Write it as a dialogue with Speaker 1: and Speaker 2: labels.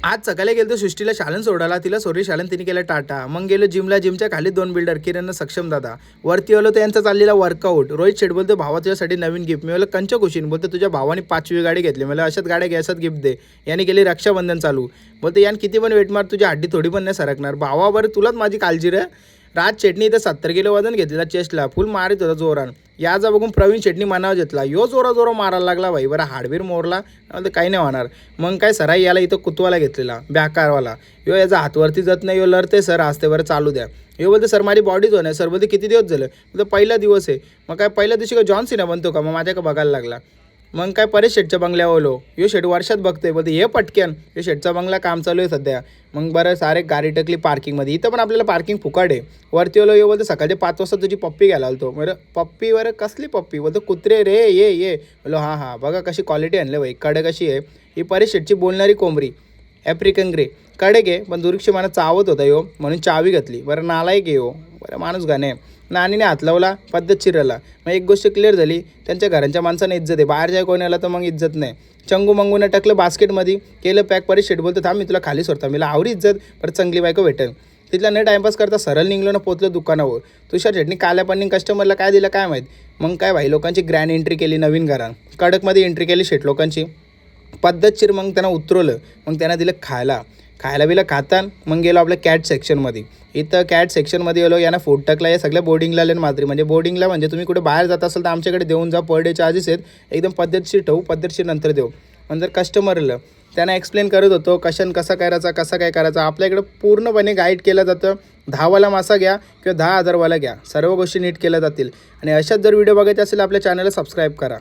Speaker 1: आज सकाळी गेलो तर सृष्टीला शाळेत सोडायला, तिला सोडली शाळेत, तिने केलं टाटा. मग गेलो जिमला, जिमच्या खाली 2 बिल्डर किरण सक्षम दादा. वरती आलो तर यांचा चाललेला वर्कआउट. रोहित शेट बोलतो भावा तुझ्यासाठी नवीन गिफ्ट. मी बोललो कंच खुशीन. बोलतो तुझ्या भावाने 5वी गाडी घेतली. मला अशाच गाड्या घ्यायच्यात गिफ्ट दे. याने केली रक्षाबंधन चालू. बोलतो यान किती पण वेट मार तुझी हड्डी थोडी पण नाही सरकणार. भावा बरं तुलाच माझी काळजी रे. राज शेटणी इथं 70 किलो वजन घेतलेला चेस्टला, फुल मारित होता जोरान. याचा बघून प्रवीण शेटणी मनावर घेतला, यो जोरा मारायला लागला भाई. बरं हाडबीर मोरला काही नाही होणार. मग काय सराई याला इथं कुतवाला घेतलेला ब्याकारवाला. यो याचा हातवरती जात नाही, यो लढते सर असते बरं चालू द्या. यो बोलते सर माझी बॉडीच होणार. सर बोलते किती दिवस झालं. बोलतो पहिला दिवस आहे. मग काय पहिल्या दिवशी का जॉन सिना बनतो का. मग माझ्या का बघायला लागला. मग काय परेश शेटच्या बंगल्यावर आलो. यो शेट वर्षात बघतोय. बोलते हे पटक्यान यो शेटचा बंगला काम चालू आहे सध्या. मग बरं सारे गाडी टाकली पार्किंगमध्ये. इथं पण आपल्याला पार्किंग फुकाड आहे. वरती आलो. यो बोलतो सकाळचे 5 वाजता तुझी पप्पी घ्यायला आलतो. बरं पप्पी बरं कसली पप्पी. बोलतो कुत्रे रे ये बोलो हां बघा कशी क्वालिटी आणलं भाई. कडे कशी आहे ही परेश शेटची बोलणारी कोंबरी ॲफ्रिकन ग्रे. कडे घे पण दुर्क्षमाना चावत होता यो म्हणून चावी घातली. बरं नालायक आहे हो. बरं माणूस गाणे. नानीने हात लावला पद्धतशीर राहिला. मग एक गोष्ट क्लिअर झाली, त्यांच्या घरांच्या माणसाने इज्जत आहे. बाहेर जाय कोणी आला तर मग इज्जत नाही. चंगू मंगूने टाकलं बास्केटमध्ये, केलं पॅक. परेश शेट बोलतो थांब मी तुला खाली सोडता. मला आवडी इज्जत पर चांगली बायको भेटेल. तिथला न टाईमपास करता सरळ निघलो ना पोचलं दुकानावर. तुषार शेटनी काल्या पन्नी कस्टमरला काय दिलं काय माहीत. मग काय भाई लोकांची ग्रँड एंट्री केली नवीन घरात. कडकमध्ये एंट्री केली शेट लोकांची पद्धतशीर. मग त्यांना उतरवलं. मग त्यांना दिलं खायला बिलं खातान. मग गेलो आपल्या कॅट सेक्शनमध्ये. इथं कॅट सेक्शनमध्ये गेलो. यांना फूड टाकला. या सगळ्या बोर्डिंगला आले मात्री. म्हणजे बोर्डिंगला म्हणजे तुम्ही कुठे बाहेर जात असाल तर आमच्याकडे देऊन जा. पर डे चार्जेस आहेत. एकदम पद्धतशीर ठेवू, पद्धतशीर नंतर देऊ. पण जर कस्टमर आलं त्यांना एक्सप्लेन करत होतो कसा करायचा कसं काय करायचं. आपल्याकडं पूर्णपणे गाईड केलं जातं. 10वाला मासा घ्या किंवा 10,000वाला घ्या, सर्व गोष्टी नीट केल्या जातील. आणि अशाच जर व्हिडिओ बघायचे असेल आपल्या चॅनलला सबस्क्राईब करा.